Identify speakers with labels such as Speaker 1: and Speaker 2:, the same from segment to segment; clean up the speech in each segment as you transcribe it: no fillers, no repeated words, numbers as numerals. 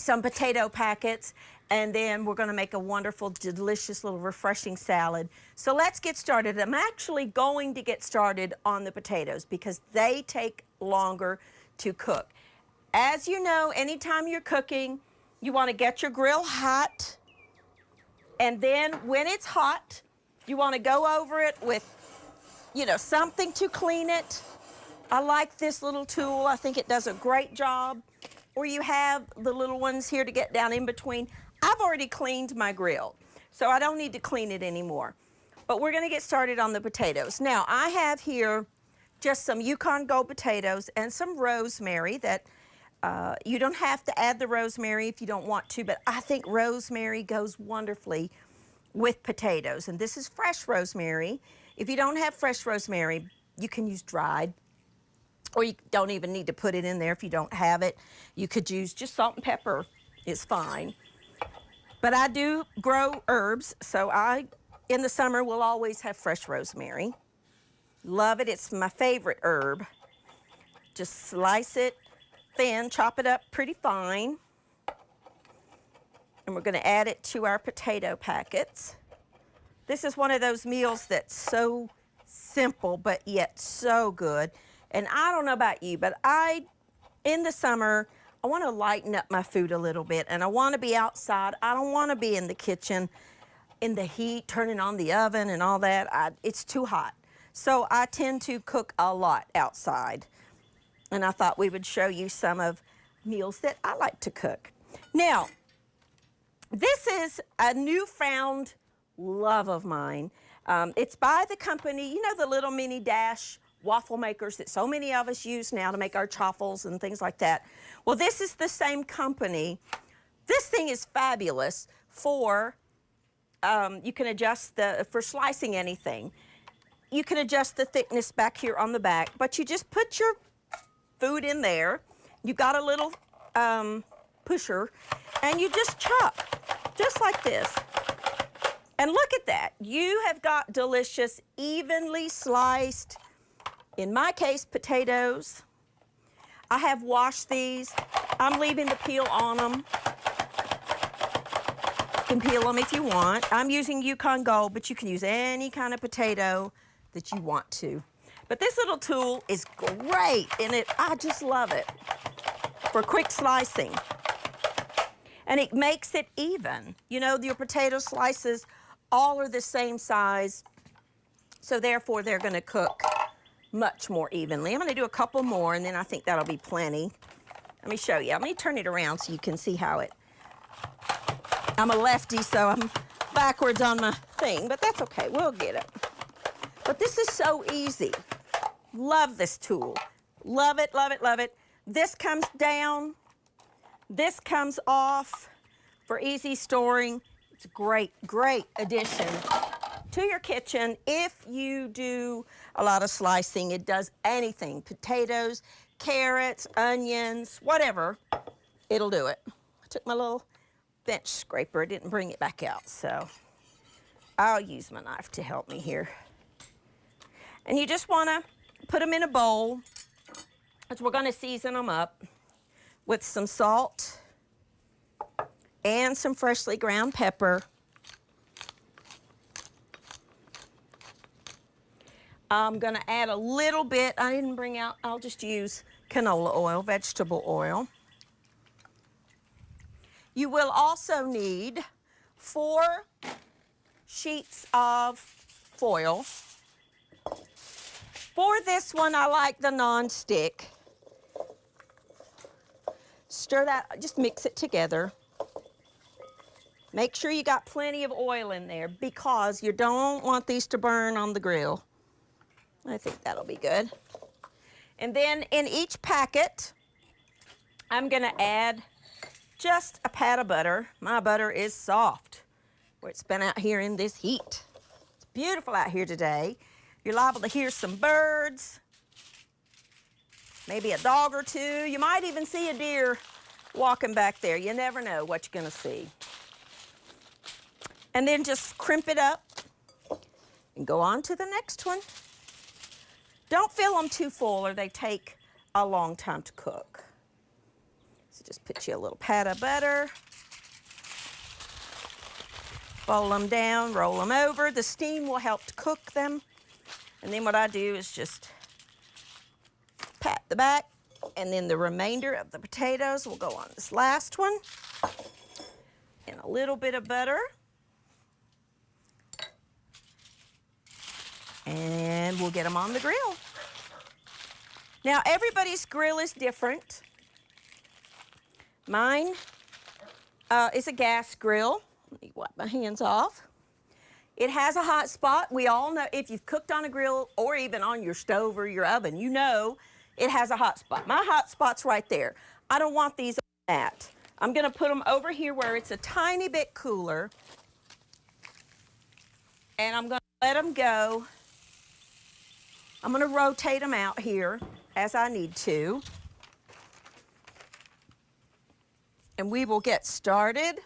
Speaker 1: some potato packets, and then we're gonna make a wonderful, delicious little refreshing salad. So let's get started. I'm actually going to get started on the potatoes because they take longer to cook. As you know, anytime you're cooking, you wanna get your grill hot, and then when it's hot, you wanna go over it with, you know, something to clean it. I like this little tool. I think it does a great job. Or you have the little ones here to get down in between. I've already cleaned my grill, so I don't need to clean it anymore. But we're gonna get started on the potatoes. Now, I have here just some Yukon Gold potatoes and some rosemary that you don't have to add the rosemary if you don't want to, but I think rosemary goes wonderfully with potatoes. And this is fresh rosemary. If you don't have fresh rosemary, you can use dried. Or you don't even need to put it in there if you don't have it. You could use just salt and pepper is fine. But I do grow herbs, so in the summer, will always have fresh rosemary. Love it, it's my favorite herb. Just slice it thin, chop it up pretty fine. And we're gonna add it to our potato packets. This is one of those meals that's so simple, but yet so good. And I don't know about you, but in the summer, I want to lighten up my food a little bit, and I want to be outside. I don't want to be in the kitchen in the heat, turning on the oven and all that. It's too hot. So I tend to cook a lot outside. And I thought we would show you some of meals that I like to cook. Now, this is a newfound love of mine. It's by the company, you know, the little mini dash waffle makers that so many of us use now to make our chaffles and things like that. Well, this is the same company. This thing is fabulous for, you can adjust for slicing anything. You can adjust the thickness back here on the back, but you just put your food in there. You got a little pusher, and you just chop, just like this. And look at that. You have got delicious, evenly sliced, in my case, potatoes. I have washed these. I'm leaving the peel on them. You can peel them if you want. I'm using Yukon Gold, but you can use any kind of potato that you want to. But this little tool is great, and I just love it for quick slicing. And it makes it even. You know, your potato slices all are the same size, so therefore they're gonna cook much more evenly. I'm gonna do a couple more, and then I think that'll be plenty. Let me show you. Let me turn it around so you can see how I'm a lefty, so I'm backwards on my thing, but that's okay, we'll get it. But this is so easy. Love this tool. Love it, love it, love it. This comes down, this comes off for easy storing. It's a great, great addition to your kitchen. If you do a lot of slicing, it does anything, potatoes, carrots, onions, whatever, it'll do it. I took my little bench scraper, didn't bring it back out, so I'll use my knife to help me here. And you just wanna put them in a bowl, because we're gonna season them up with some salt and some freshly ground pepper. I'm gonna add a little bit, I didn't bring out, I'll just use canola oil, vegetable oil. You will also need 4 sheets of foil. For this one, I like the non-stick. Stir that, just mix it together. Make sure you got plenty of oil in there because you don't want these to burn on the grill. I think that'll be good. And then in each packet, I'm gonna add just a pat of butter. My butter is soft, where it's been out here in this heat. It's beautiful out here today. You're liable to hear some birds, maybe a dog or two. You might even see a deer walking back there. You never know what you're gonna see. And then just crimp it up and go on to the next one. Don't fill them too full or they take a long time to cook. So Just put you a little pat of butter. Fold them down, roll them over. The steam will help to cook them. And then what I do is just pat the back, and then the remainder of the potatoes will go on this last one. And a little bit of butter. And we'll get them on the grill. Now, everybody's grill is different. Mine is a gas grill. Let me wipe my hands off. It has a hot spot. We all know, if you've cooked on a grill or even on your stove or your oven, you know it has a hot spot. My hot spot's right there. I don't want these on that. I'm gonna put them over here where it's a tiny bit cooler. And I'm gonna let them go. I'm gonna rotate them out here as I need to. And we will get started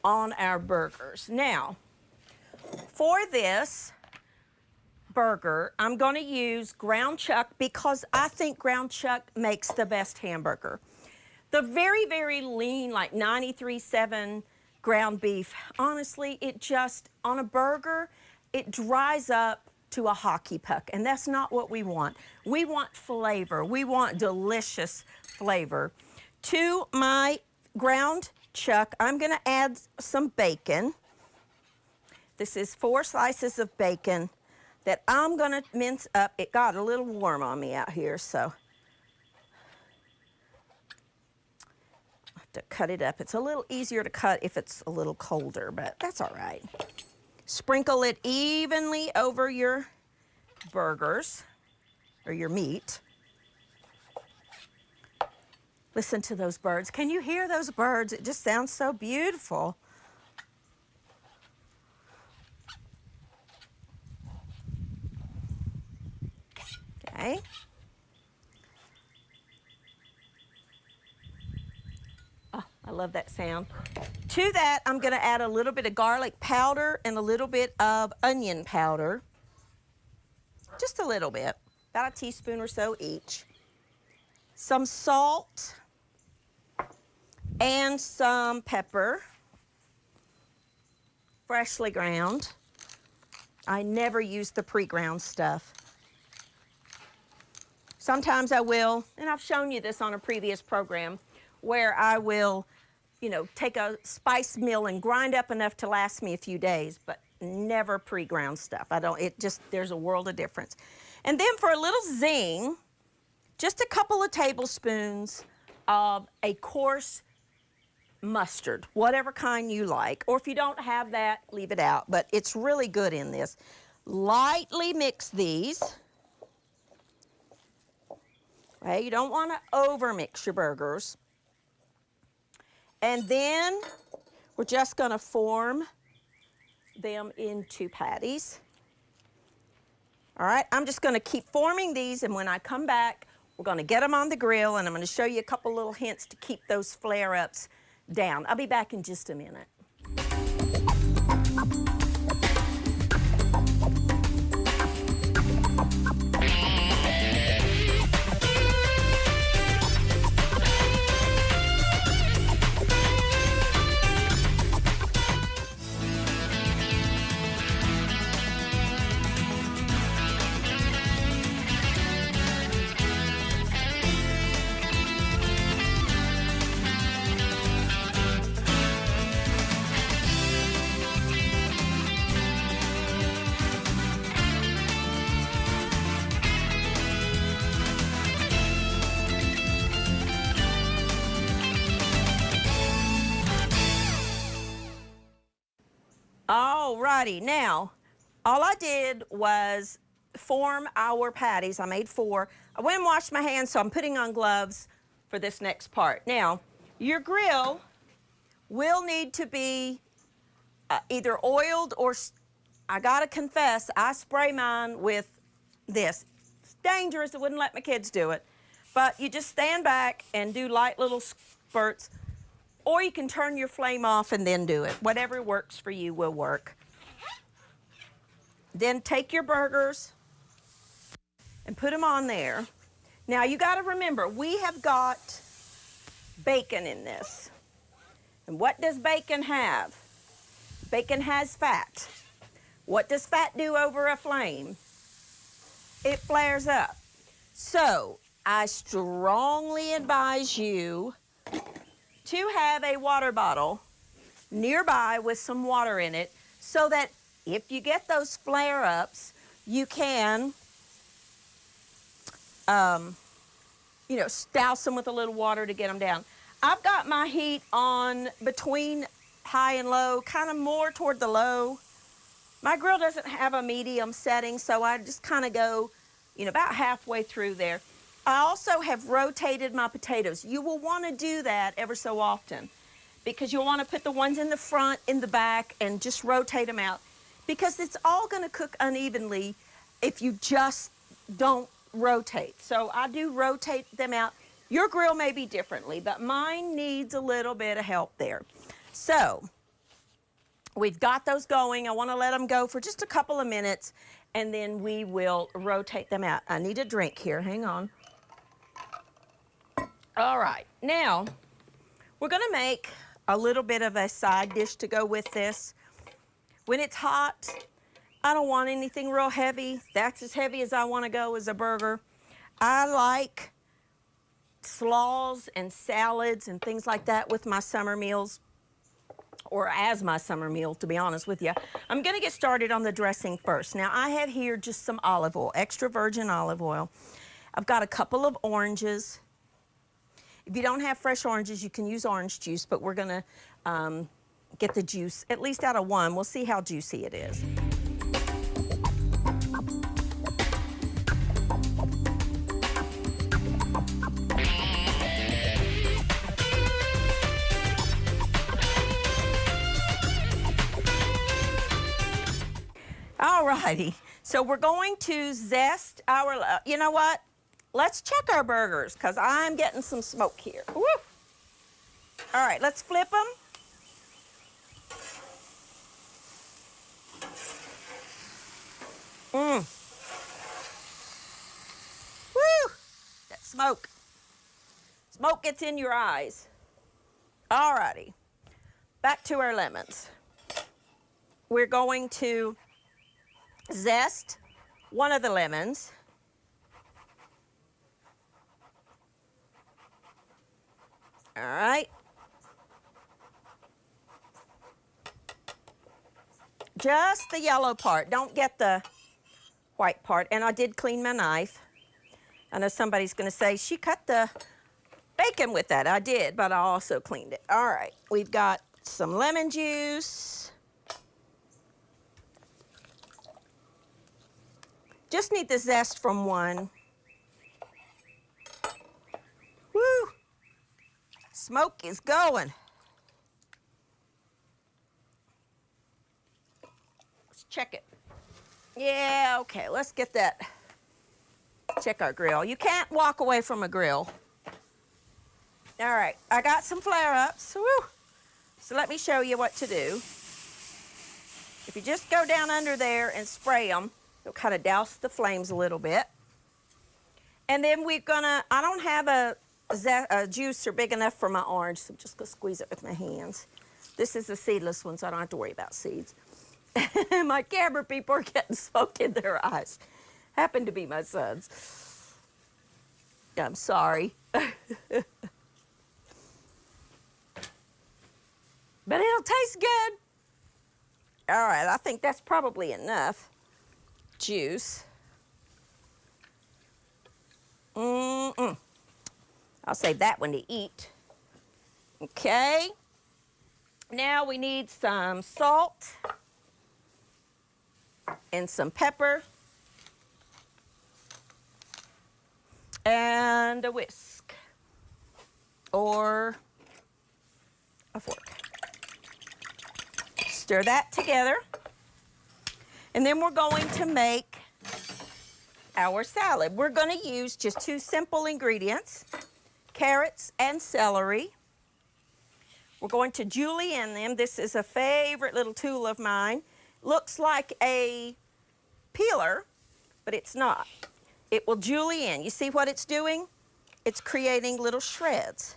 Speaker 1: on our burgers. Now, for this burger, I'm gonna use ground chuck because I think ground chuck makes the best hamburger. The very, very lean, like 93.7 ground beef, honestly, it just, on a burger, it dries up to a hockey puck, and that's not what we want. We want flavor. We want delicious flavor. To my ground chuck, I'm gonna add some bacon. This is 4 slices of bacon that I'm gonna mince up. It got a little warm on me out here, so I have to cut it up. It's a little easier to cut if it's a little colder, but that's all right. Sprinkle it evenly over your burgers or your meat. Listen to those birds. Can you hear those birds? It just sounds so beautiful. Okay. Oh, I love that sound. To that, I'm gonna add a little bit of garlic powder and a little bit of onion powder. Just a little bit, about a teaspoon or so each. Some salt and some pepper, freshly ground. I never use the pre-ground stuff. Sometimes I will, and I've shown you this on a previous program, where I will, you know, take a spice mill and grind up enough to last me a few days, but never pre-ground stuff. There's a world of difference. And then for a little zing, just a couple of tablespoons of a coarse mustard, whatever kind you like. Or if you don't have that, leave it out, but it's really good in this. Lightly mix these. Okay, you don't want to over-mix your burgers. And then we're just going to form them into patties. All right, I'm just going to keep forming these, and when I come back, we're going to get them on the grill, and I'm going to show you a couple little hints to keep those flare-ups down. I'll be back in just a minute. Alrighty, now, all I did was form our patties. I made 4. I went and washed my hands, so I'm putting on gloves for this next part. Now, your grill will need to be either oiled or, I gotta confess, I spray mine with this. It's dangerous, I wouldn't let my kids do it. But you just stand back and do light little spurts, or you can turn your flame off and then do it. Whatever works for you will work. Then take your burgers and put them on there. Now you got to remember, we have got bacon in this. And what does bacon have? Bacon has fat. What does fat do over a flame? It flares up. So I strongly advise you to have a water bottle nearby with some water in it so that if you get those flare-ups, you can, you know, douse them with a little water to get them down. I've got my heat on between high and low, kind of more toward the low. My grill doesn't have a medium setting, so I just kind of go, you know, about halfway through there. I also have rotated my potatoes. You will want to do that ever so often because you'll want to put the ones in the front, in the back, and just rotate them out because it's all going to cook unevenly if you just don't rotate. So I do rotate them out. Your grill may be differently, but mine needs a little bit of help there. So we've got those going. I want to let them go for just a couple of minutes, and then we will rotate them out. I need a drink here. Hang on. All right. Now, we're going to make a little bit of a side dish to go with this. When it's hot, I don't want anything real heavy. That's as heavy as I want to go as a burger. I like slaws and salads and things like that with my summer meals, or as my summer meal, to be honest with you. I'm gonna get started on the dressing first. Now I have here just some olive oil, extra virgin olive oil. I've got a couple of oranges. If you don't have fresh oranges, you can use orange juice, but we're gonna get the juice at least out of one. We'll see how juicy it is. Alrighty, so we're going to zest our, you know what? Let's check our burgers because I'm getting some smoke here. Woo! All right, let's flip them. Woo! That smoke. Smoke gets in your eyes. Alrighty, back to our lemons. We're going to zest one of the lemons. All right. Just the yellow part. Don't get the white part. And I did clean my knife. I know somebody's going to say, she cut the bacon with that. I did, but I also cleaned it. All right. We've got some lemon juice. Just need the zest from one. Woo! Smoke is going. Let's check it. Yeah, okay, let's get that. Check our grill. You can't walk away from a grill. All right, I got some flare-ups. Woo! So let me show you what to do. If you just go down under there and spray them, it'll kind of douse the flames a little bit. And then we're gonna, I don't have a juicer big enough for my orange, so I'm just gonna squeeze it with my hands. This is a seedless one, so I don't have to worry about seeds. My camera people are getting smoke in their eyes. Happened to be my sons. I'm sorry. But it'll taste good. All right, I think that's probably enough juice. I'll save that one to eat. Okay. Now we need some salt and some pepper and a whisk or a fork. Stir that together. And then we're going to make our salad. We're going to use just two simple ingredients, carrots and celery. We're going to julienne them. This is a favorite little tool of mine. Looks like a peeler, but it's not. it will julienne. You see what it's doing? It's creating little shreds.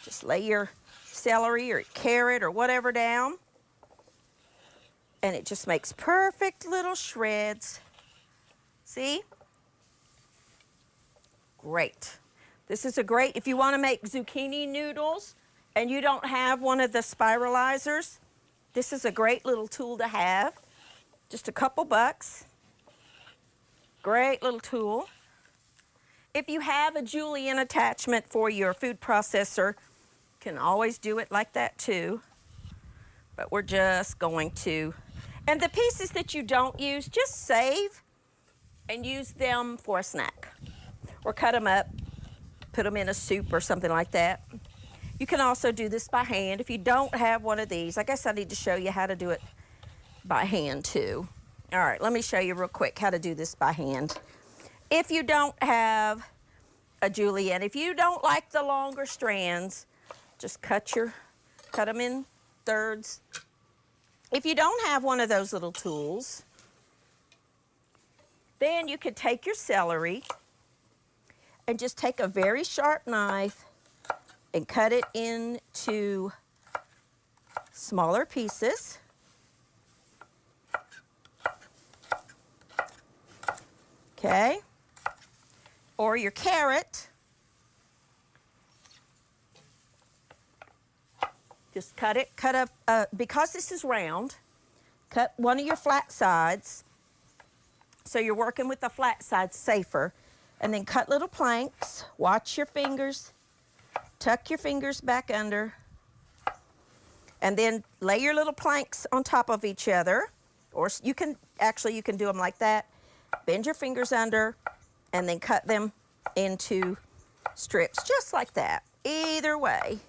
Speaker 1: Just lay your celery or carrot or whatever down, and it just makes perfect little shreds. See? Great. This is a great, if you want to make zucchini noodles and you don't have one of the spiralizers, this is a great little tool to have. Just a couple bucks. Great little tool. If you have a julienne attachment for your food processor, you can always do it like that too. But we're just going to, and the pieces that you don't use, just save and use them for a snack. Or cut them up, put them in a soup or something like that. You can also do this by hand. If you don't have one of these, I guess I need to show you how to do it by hand too. All right, let me show you real quick how to do this by hand. If you don't have a julienne, if you don't like the longer strands, just cut them in thirds. If you don't have one of those little tools, then you could take your celery and just take a very sharp knife and cut it into smaller pieces. Okay? Or your carrot. Just cut up, because this is round, cut one of your flat sides, so you're working with the flat sides safer, and then cut little planks. Watch your fingers, tuck your fingers back under, and then lay your little planks on top of each other, or you can do them like that. Bend your fingers under, and then cut them into strips, just like that. Either way.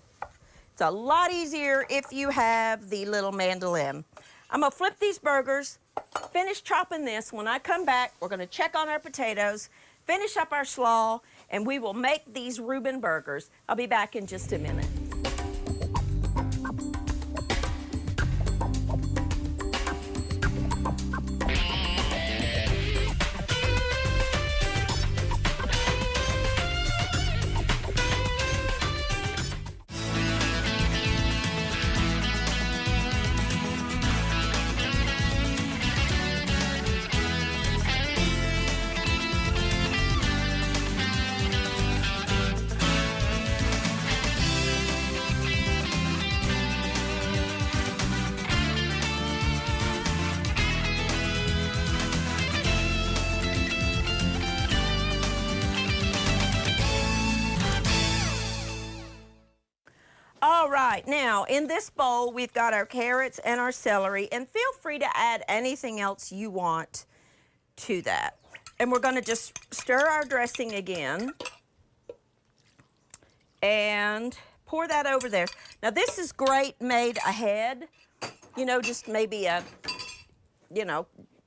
Speaker 1: It's a lot easier if you have the little mandolin. I'm gonna flip these burgers, finish chopping this. When I come back, we're gonna check on our potatoes, finish up our slaw, and we will make these Reuben burgers. I'll be back in just a minute. All right, now in this bowl, we've got our carrots and our celery, and feel free to add anything else you want to that. And we're gonna just stir our dressing again and pour that over there. Now this is great made ahead, you know, just maybe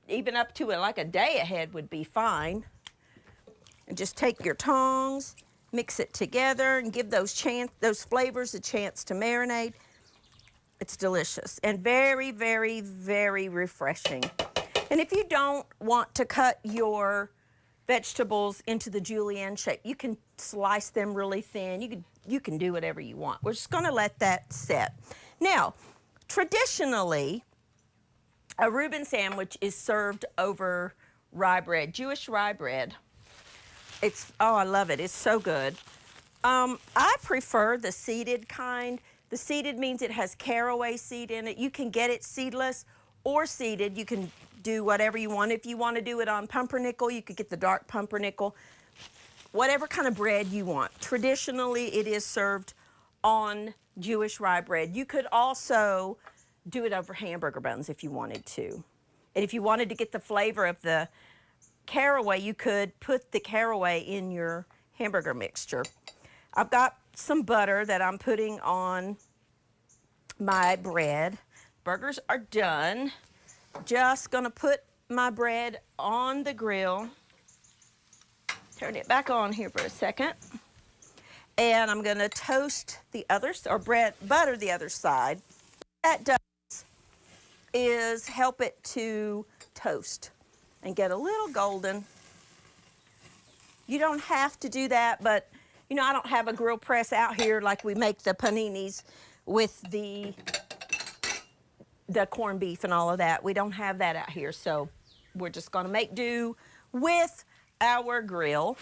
Speaker 1: even up to like a day ahead would be fine. And just take your tongs, mix it together, and give those flavors a chance to marinate. It's delicious and very, very, very refreshing. And if you don't want to cut your vegetables into the julienne shape, you can slice them really thin. You can do whatever you want. We're just gonna let that set. Now, traditionally, a Reuben sandwich is served over rye bread, Jewish rye bread. Oh, I love it. It's so good. I prefer the seeded kind. The seeded means it has caraway seed in it. You can get it seedless or seeded. You can do whatever you want. If you want to do it on pumpernickel, you could get the dark pumpernickel. Whatever kind of bread you want. Traditionally, it is served on Jewish rye bread. You could also do it over hamburger buns if you wanted to. And if you wanted to get the flavor of the caraway, you could put the caraway in your hamburger mixture. I've got some butter that I'm putting on my bread. Burgers are done. Just gonna put my bread on the grill. Turn it back on here for a second. And I'm gonna toast the other, or butter the other side. What that does is help it to toast and get a little golden You don't have to do that, but you know, I don't have a grill press out here like we make the paninis with the corned beef and all of that. We don't have that out here, so we're just gonna make do with our grill.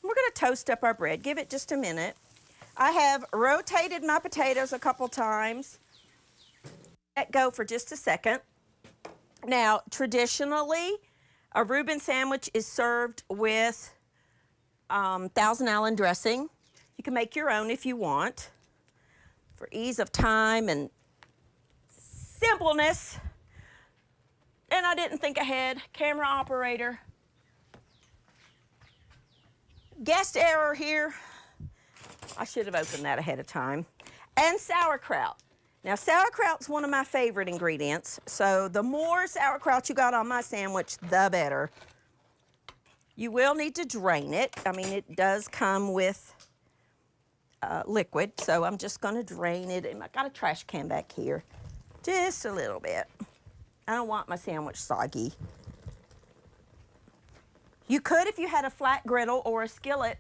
Speaker 1: We're gonna toast up our bread, give it just a minute. I have rotated my potatoes a couple times. Let go for just a second. Now, traditionally, a Reuben sandwich is served with Thousand Island dressing. You can make your own if you want. For ease of time and simpleness. And I didn't think ahead. Camera operator. Guest error here. I should have opened that ahead of time. And sauerkraut. Now, sauerkraut's one of my favorite ingredients, so the more sauerkraut you got on my sandwich, the better. You will need to drain it. I mean, it does come with liquid, so I'm just gonna drain it. And I got a trash can back here, just a little bit. I don't want my sandwich soggy. You could, if you had a flat griddle or a skillet,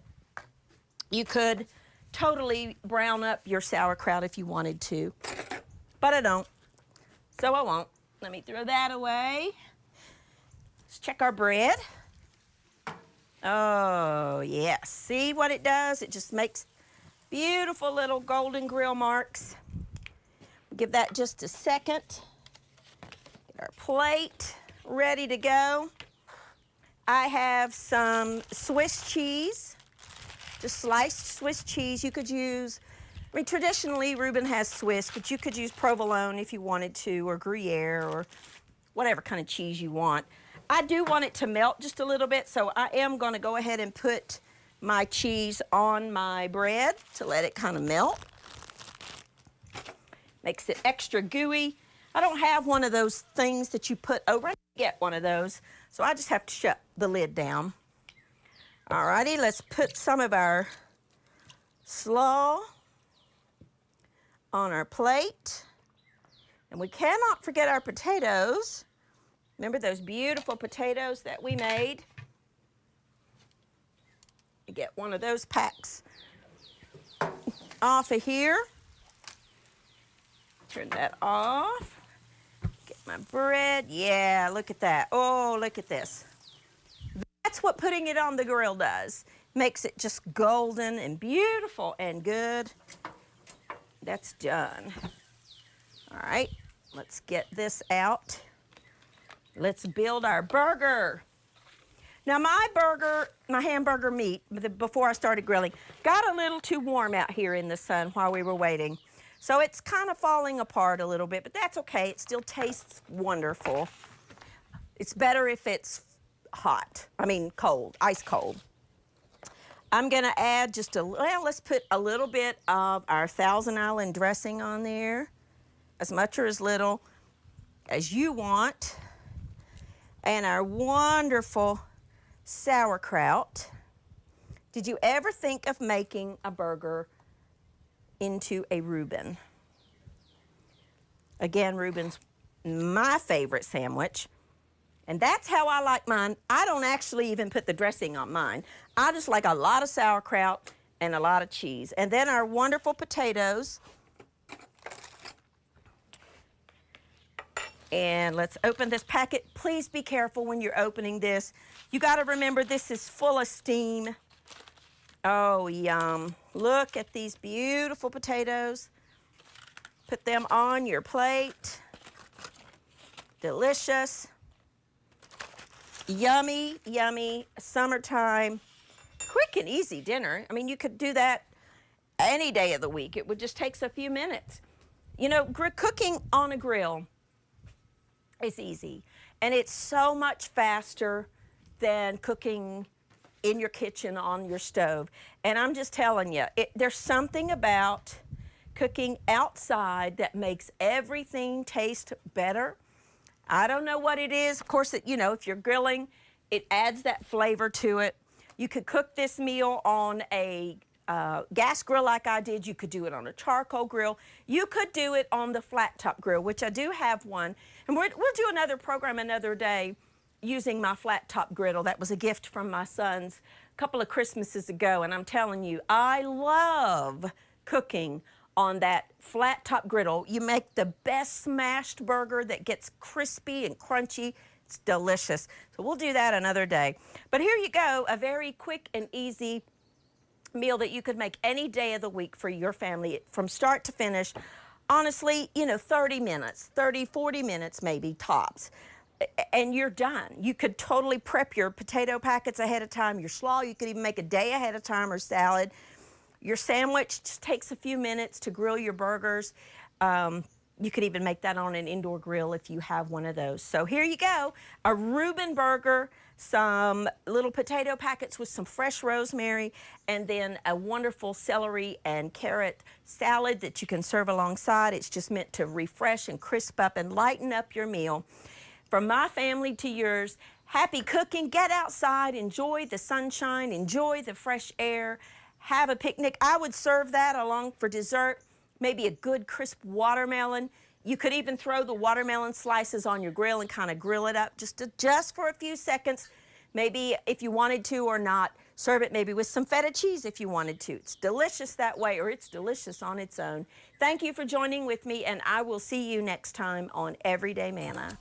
Speaker 1: you could totally brown up your sauerkraut if you wanted to, but I don't, so I won't. Let me throw that away. Let's check our bread. Oh, yes. See what it does? It just makes beautiful little golden grill marks. Give that just a second. Get our plate ready to go. I have some Swiss cheese, just sliced Swiss cheese. You could use, I mean, traditionally Reuben has Swiss, but you could use provolone if you wanted to, or Gruyere, or whatever kind of cheese you want. I do want it to melt just a little bit, so I am going to go ahead and put my cheese on my bread to let it kind of melt. Makes it extra gooey. I don't have one of those things that you put over. I get one of those, so I just have to shut the lid down. Alrighty, let's put some of our slaw on our plate. And we cannot forget our potatoes. Remember those beautiful potatoes that we made? You get one of those packs off of here. Turn that off. Get my bread. Yeah, look at that. Oh, look at this. That's what putting it on the grill does. Makes it just golden and beautiful and good. That's done. All right, let's get this out. Let's build our burger. Now my hamburger meat, before I started grilling, got a little too warm out here in the sun while we were waiting. So it's kind of falling apart a little bit, but that's okay. It still tastes wonderful. It's better if it's hot, I mean cold, ice cold. I'm gonna add just let's put a little bit of our Thousand Island dressing on there, as much or as little as you want. And our wonderful sauerkraut. Did you ever think of making a burger into a Reuben? Again, Reuben's my favorite sandwich. And that's how I like mine. I don't actually even put the dressing on mine. I just like a lot of sauerkraut and a lot of cheese. And then our wonderful potatoes. And let's open this packet. Please be careful when you're opening this. You gotta remember this is full of steam. Oh, yum. Look at these beautiful potatoes. Put them on your plate. Delicious. Yummy, yummy, summertime, quick and easy dinner. I mean, you could do that any day of the week. It would just take a few minutes. You know, cooking on a grill is easy, and it's so much faster than cooking in your kitchen on your stove. And I'm just telling you, there's something about cooking outside that makes everything taste better. I don't know what it is. Of course, you know, if you're grilling, it adds that flavor to it. You could cook this meal on a gas grill like I did. You could do it on a charcoal grill. You could do it on the flat top grill, which I do have one. And we'll do another program another day using my flat top griddle. That was a gift from my sons a couple of Christmases ago, and I'm telling you, I love cooking on that flat top griddle. You make the best smashed burger that gets crispy and crunchy. It's delicious. So we'll do that another day. But here you go, a very quick and easy meal that you could make any day of the week for your family from start to finish. Honestly, you know, 30 minutes, 30, 40 minutes maybe tops. And you're done. You could totally prep your potato packets ahead of time, your slaw. You could even make a day ahead of time, or salad. Your sandwich just takes a few minutes to grill your burgers. You could even make that on an indoor grill if you have one of those. So here you go, a Reuben burger, some little potato packets with some fresh rosemary, and then a wonderful celery and carrot salad that you can serve alongside. It's just meant to refresh and crisp up and lighten up your meal. From my family to yours, happy cooking. Get outside, enjoy the sunshine, enjoy the fresh air, have a picnic. I would serve that along for dessert, maybe a good crisp watermelon. You could even throw the watermelon slices on your grill and kind of grill it up just for a few seconds. Maybe if you wanted to, or not, serve it maybe with some feta cheese if you wanted to. It's delicious that way, or it's delicious on its own. Thank you for joining with me, and I will see you next time on Everyday Manna.